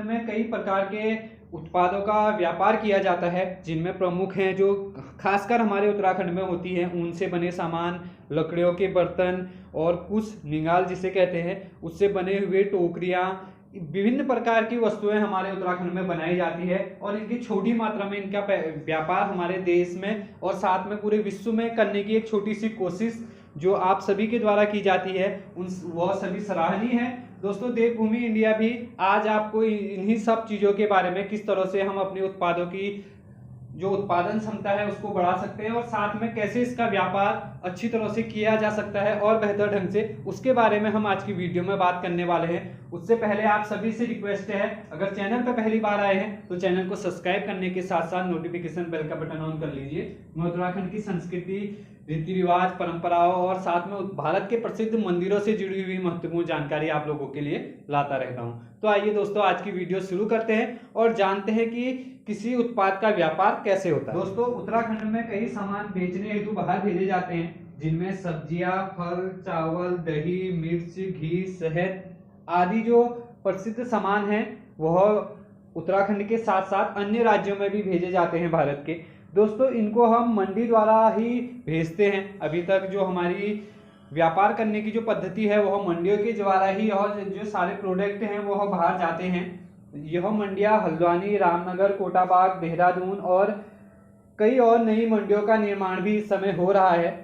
उत्तराखंड में कई प्रकार के उत्पादों का व्यापार किया जाता है, जिनमें प्रमुख हैं जो खासकर हमारे उत्तराखंड में होती हैं ऊन से बने सामान, लकड़ियों के बर्तन और कुछ निंगाल जिसे कहते हैं उससे बने हुए टोकरियाँ, विभिन्न प्रकार की वस्तुएं हमारे उत्तराखंड में बनाई जाती है और इनकी छोटी मात्रा में इनका व्यापार हमारे देश में और साथ में पूरे विश्व में करने की एक छोटी सी कोशिश जो आप सभी के द्वारा की जाती है वह सभी सराहनीय है। दोस्तों, देवभूमि इंडिया भी आज आपको इन्हीं सब चीज़ों के बारे में किस तरह से हम अपने उत्पादों की जो उत्पादन क्षमता है उसको बढ़ा सकते हैं और साथ में कैसे इसका व्यापार अच्छी तरह से किया जा सकता है और बेहतर ढंग से, उसके बारे में हम आज की वीडियो में बात करने वाले हैं। उससे पहले आप सभी से रिक्वेस्ट है, अगर चैनल पर पहली बार आए हैं तो चैनल को सब्सक्राइब करने के साथ साथ नोटिफिकेशन बेल का बटन ऑन कर लीजिए। मैं उत्तराखंड की संस्कृति, रीति रिवाज, परंपराओं और साथ में भारत के प्रसिद्ध मंदिरों से जुड़ी हुई महत्वपूर्ण जानकारी आप लोगों के लिए लाता रहता हूं। तो आइए दोस्तों, आज की वीडियो शुरू करते हैं और जानते हैं कि किसी उत्पाद का व्यापार कैसे होता है। दोस्तों, उत्तराखंड में कई सामान बेचने हेतु बाहर भेजे जाते हैं, जिनमें सब्जियां, फल, चावल, दही, मिर्च, घी, शहद आदि जो प्रसिद्ध सामान हैं वह उत्तराखंड के साथ साथ अन्य राज्यों में भी भेजे जाते हैं भारत के। दोस्तों, इनको हम मंडी द्वारा ही भेजते हैं। अभी तक जो हमारी व्यापार करने की जो पद्धति है वह मंडियों के द्वारा ही, और जो सारे प्रोडक्ट हैं वह बाहर जाते हैं। यह मंडियां हल्द्वानी, रामनगर, कोटाबाग, देहरादून और कई और नई मंडियों का निर्माण भी इस समय हो रहा है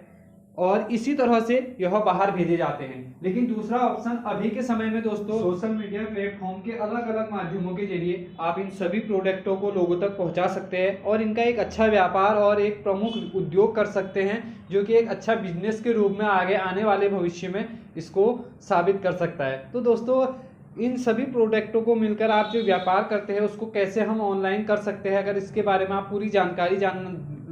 और इसी तरह से यह बाहर भेजे जाते हैं। लेकिन दूसरा ऑप्शन अभी के समय में दोस्तों सोशल मीडिया प्लेटफॉर्म के अलग अलग माध्यमों के जरिए आप इन सभी प्रोडक्टों को लोगों तक पहुंचा सकते हैं और इनका एक अच्छा व्यापार और एक प्रमुख उद्योग कर सकते हैं, जो कि एक अच्छा बिजनेस के रूप में आगे आने वाले भविष्य में इसको साबित कर सकता है। तो दोस्तों, इन सभी प्रोडक्टों को मिलकर आप जो व्यापार करते हैं उसको कैसे हम ऑनलाइन कर सकते हैं, अगर इसके बारे में आप पूरी जानकारी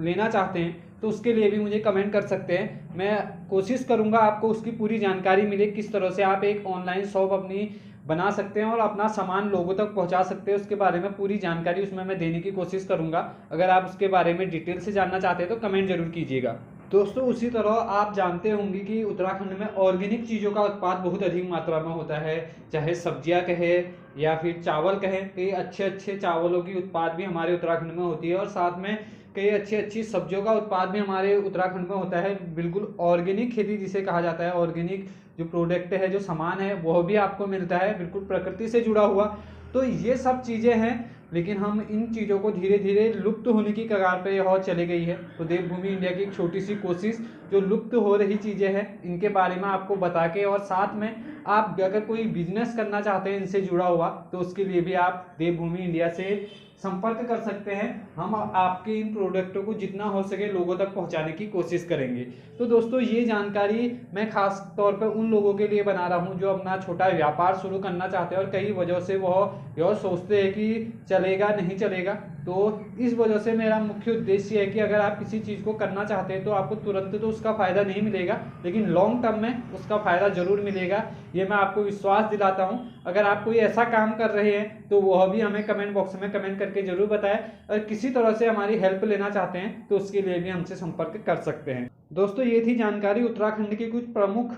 लेना चाहते हैं तो उसके लिए भी मुझे कमेंट कर सकते हैं। मैं कोशिश करूंगा आपको उसकी पूरी जानकारी मिले, किस तरह से आप एक ऑनलाइन शॉप अपनी बना सकते हैं और अपना सामान लोगों तक पहुंचा सकते हैं, उसके बारे में पूरी जानकारी उसमें मैं देने की कोशिश करूंगा। अगर आप उसके बारे में डिटेल से जानना चाहते हैं तो कमेंट जरूर कीजिएगा। दोस्तों, उसी तरह आप जानते होंगे कि उत्तराखंड में ऑर्गेनिक चीज़ों का उत्पाद बहुत अधिक मात्रा में होता है, चाहे सब्जियां कहें या फिर चावल कहें। कई अच्छे अच्छे चावलों की उत्पाद भी हमारे उत्तराखंड में होती है और साथ में कई अच्छी अच्छी सब्जियों का उत्पाद भी हमारे उत्तराखंड में होता है। बिल्कुल ऑर्गेनिक खेती जिसे कहा जाता है, ऑर्गेनिक जो प्रोडक्ट है, जो सामान है वह भी आपको मिलता है, बिल्कुल प्रकृति से जुड़ा हुआ। तो ये सब चीज़ें हैं, लेकिन हम इन चीज़ों को धीरे धीरे लुप्त होने की कगार पे यह चली गई है। तो देवभूमि इंडिया की एक छोटी सी कोशिश, जो लुप्त हो रही चीज़ें हैं इनके बारे में आपको बता के, और साथ में आप अगर कोई बिजनेस करना चाहते हैं इनसे जुड़ा हुआ तो उसके लिए भी आप देवभूमि इंडिया से संपर्क कर सकते हैं। हम आपके इन प्रोडक्टों को जितना हो सके लोगों तक पहुंचाने की कोशिश करेंगे। तो दोस्तों, ये जानकारी मैं खास तौर पर उन लोगों के लिए बना रहा हूं जो अपना छोटा व्यापार शुरू करना चाहते हैं और कई वजह से वह यह सोचते हैं कि चलेगा नहीं चलेगा। तो इस वजह से मेरा मुख्य उद्देश्य है कि अगर आप किसी चीज़ को करना चाहते हैं तो आपको तुरंत तो उसका फ़ायदा नहीं मिलेगा, लेकिन लॉन्ग टर्म में उसका फ़ायदा जरूर मिलेगा, ये मैं आपको विश्वास दिलाता हूँ। अगर आप कोई ऐसा काम कर रहे हैं तो वह भी हमें कमेंट बॉक्स में कमेंट करके जरूर बताएं, और किसी तरह से हमारी हेल्प लेना चाहते हैं तो उसके लिए भी हमसे संपर्क कर सकते हैं। दोस्तों, ये थी जानकारी उत्तराखंड के कुछ प्रमुख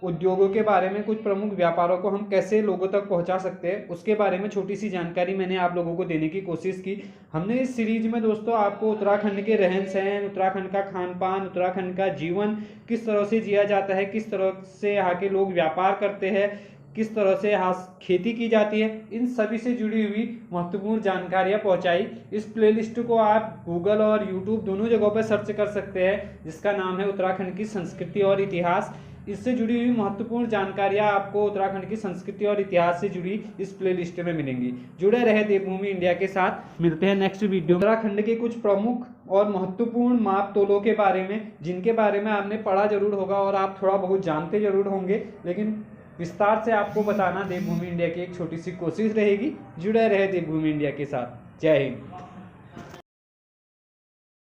उद्योगों के बारे में, कुछ प्रमुख व्यापारों को हम कैसे लोगों तक पहुंचा सकते हैं उसके बारे में छोटी सी जानकारी मैंने आप लोगों को देने की कोशिश की। हमने इस सीरीज में दोस्तों आपको उत्तराखंड के रहन सहन, उत्तराखंड का खान पान, उत्तराखंड का जीवन किस तरह से जिया जाता है, किस तरह से यहाँ के लोग व्यापार करते हैं, किस तरह से यहाँ खेती की जाती है, इन सभी से जुड़ी हुई महत्वपूर्ण जानकारियाँ पहुँचाई। इस प्लेलिस्ट को आप गूगल और यूट्यूब दोनों जगहों पर सर्च कर सकते हैं, जिसका नाम है उत्तराखंड की संस्कृति और इतिहास। इससे जुड़ी हुई महत्वपूर्ण जानकारियाँ आपको उत्तराखंड की संस्कृति और इतिहास से जुड़ी इस प्लेलिस्ट में मिलेंगी। जुड़े रहे देवभूमि इंडिया के साथ। मिलते हैं नेक्स्ट वीडियो में उत्तराखंड के कुछ प्रमुख और महत्वपूर्ण माप तोलों के बारे में, जिनके बारे में आपने पढ़ा जरूर होगा और आप थोड़ा बहुत जानते जरूर होंगे, लेकिन विस्तार से आपको बताना देवभूमि इंडिया की एक छोटी सी कोशिश रहेगी। जुड़े रहे देवभूमि इंडिया के साथ। जय हिंद।